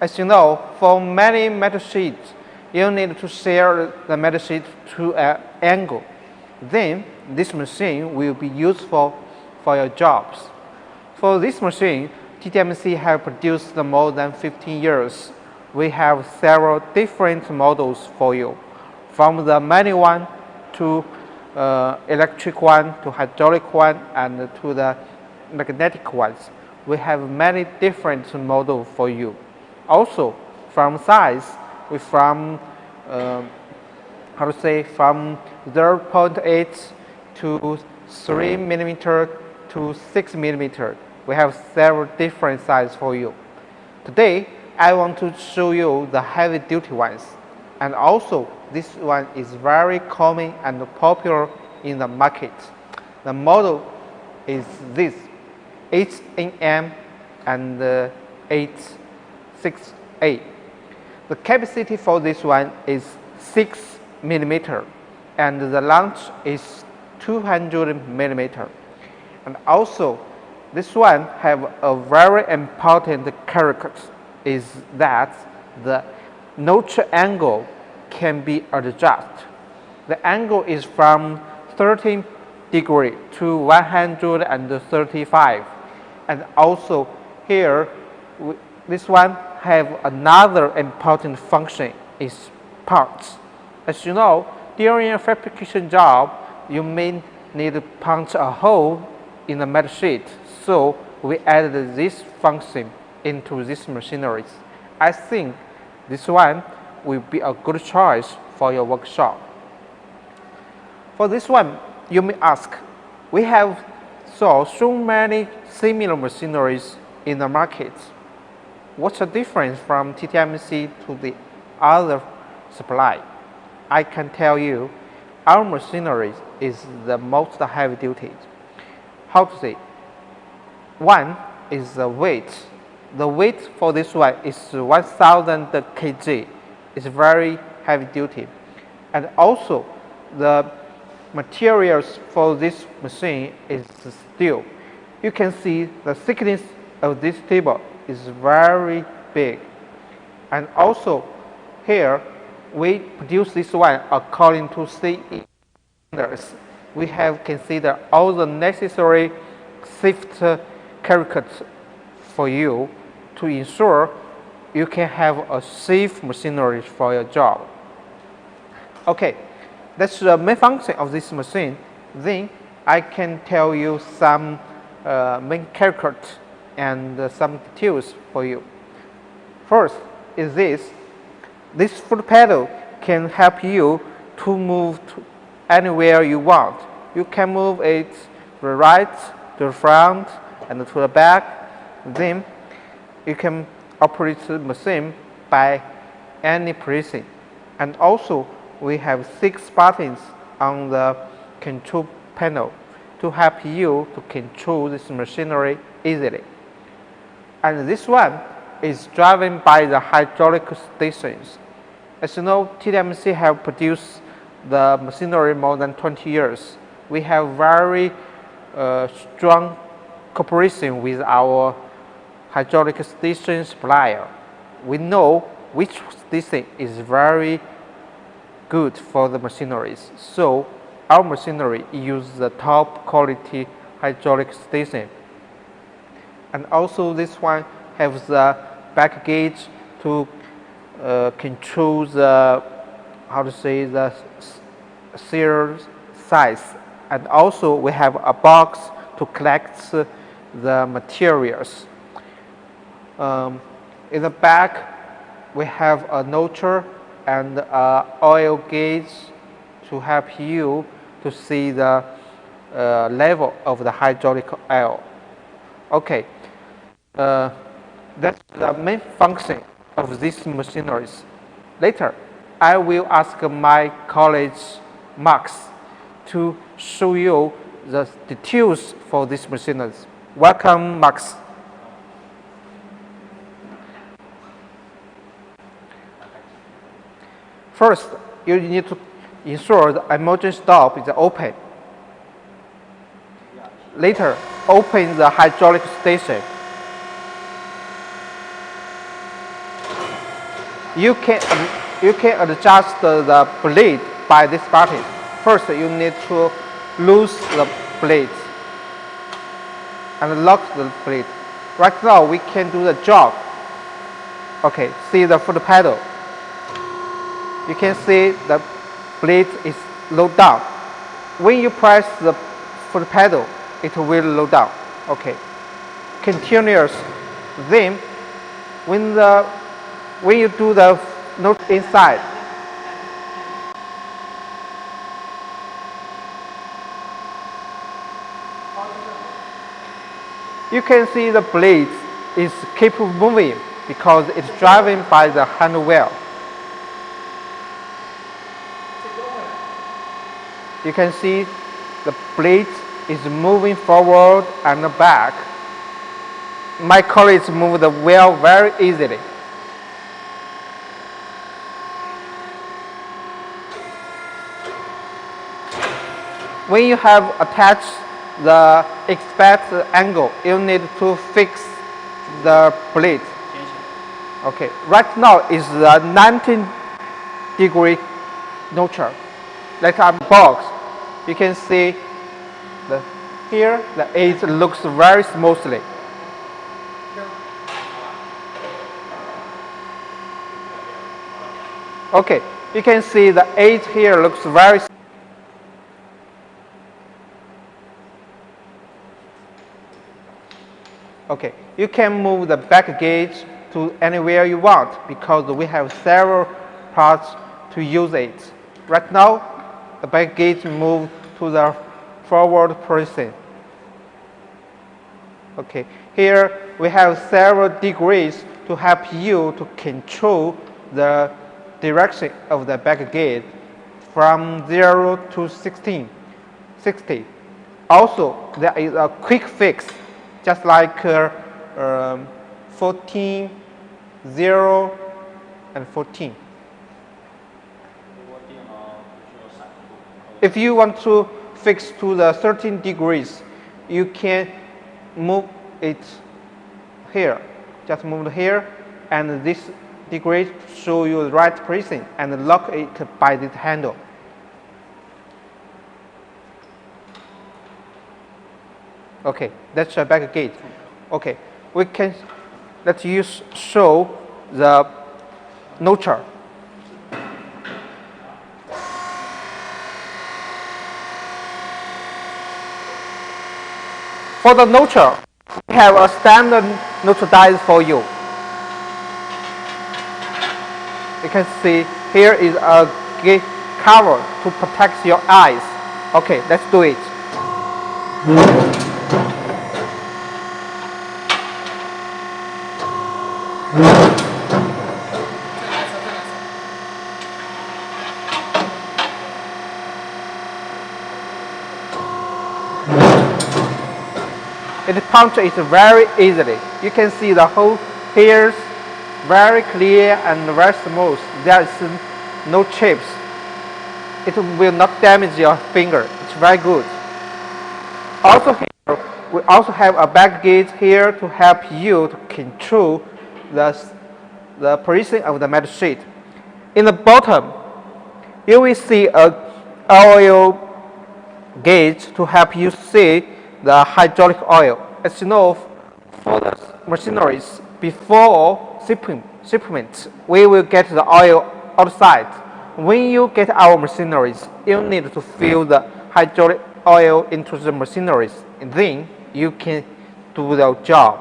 As you know, for many metal sheets, you need to shear the metal sheet to an angle. Then, this machine will be useful for your jobs. For this machine, TTMC have produced more than 15 years. We have several different models for you, from the manual one to electric one, to hydraulic one, and to the magnetic ones. We have many different models for you. Also, from size, we from from 0.8 to 3 millimeter to 6 millimeter. We have several different sizes for you. Today, I want to show you the heavy duty ones. And also, this one is very common and popular in the market. The model is this HNM and 6A. The capacity for this one is 6 millimeter, and the length is 200 millimeter. And also, this one have a very important character, is that the notch angle can be adjusted. The angle is from 30 degree to 135. And also here, this one have another important function, is parts. As you know, during a fabrication job, you may need to punch a hole in the metal sheet. So we added this function into these machineries. I think this one will be a good choice for your workshop. For this one, you may ask, we have saw so many similar machineries in the market. What's the difference from TTMC to the other supply? I can tell you, our machinery is the most heavy duty. How to say? One is the weight. The weight for this one is 1,000 kg. It's very heavy duty. And also, the materials for this machine is steel. You can see the thickness of this table is very big. And also, here, we produce this one according to CE standards. We have considered all the necessary safety characters for you to ensure you can have a safe machinery for your job. Okay, that's the main function of this machine. Then I can tell you some main characters and some details for you. First is this. This foot pedal can help you to move to anywhere you want. You can move it to the right, to the front, and to the back. Then you can operate the machine by any pressing. And also, we have 6 buttons on the control panel to help you to control this machinery easily. And this one is driven by the hydraulic stations. As you know, TTMC have produced the machinery more than 20 years. We have very strong cooperation with our hydraulic station supplier. We know which station is very good for the machineries. So our machinery uses the top quality hydraulic station. And also this one has the back gauge to control the the shear size. And also we have a box to collect the materials. In the back, we have a notcher and an oil gauge to help you to see the level of the hydraulic oil. Okay, that's the main function of these machineries. Later, I will ask my colleague Max to show you the details for these machineries. Welcome, Max. First, you need to ensure the emergency stop is open. Later, open the hydraulic station. You can adjust the blade by this button. First, you need to loose the blade and lock the blade. Right now, we can do the job. Okay, see the foot pedal. You can see the blade is low down. When you press the foot pedal, it will low down. Okay, continuous. Then, when you do the node inside, you can see the blade is keep moving because it's driven by the handle wheel. You can see the blade is moving forward and back. My colleagues move the wheel very easily. When you have attached the expected angle, you need to fix the blade. Okay, right now is the 19-degree notcher. Like a box, you can see here the edge looks very smoothly. Okay, you can see the edge here looks very. Okay, you can move the back gauge to anywhere you want because we have several parts to use it. Right now, the back gauge moves to the forward position. Okay, here we have several degrees to help you to control the direction of the back gauge from 0 to 60. Also, there is a quick fix, just like 14, 0, and 14. If you want to fix to the 13 degrees, you can move it here. Just move it here, and this degree show you the right position and lock it by this handle. Okay, that's a back gauge. Okay, we can show the notcher. For the notcher, we have a standard notcher dies for you. You can see here is a gauge cover to protect your eyes. Okay, let's do it. It punctures very easily. You can see the whole hairs very clear and very smooth. There is no chips. It will not damage your finger. It's very good. Also here, we also have a back gauge here to help you to control the position of the metal sheet. In the bottom, you will see a oil gauge to help you see the hydraulic oil. As you know, for the machineries, before shipment, we will get the oil outside. When you get our machineries, you need to fill the hydraulic oil into the machineries, and then you can do the job.